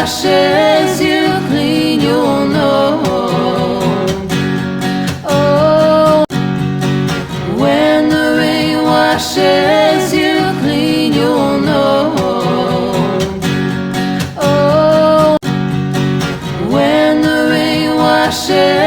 washes you clean, you'll know. Oh, when the rain washes you clean, you'll know. Oh, when the rain washes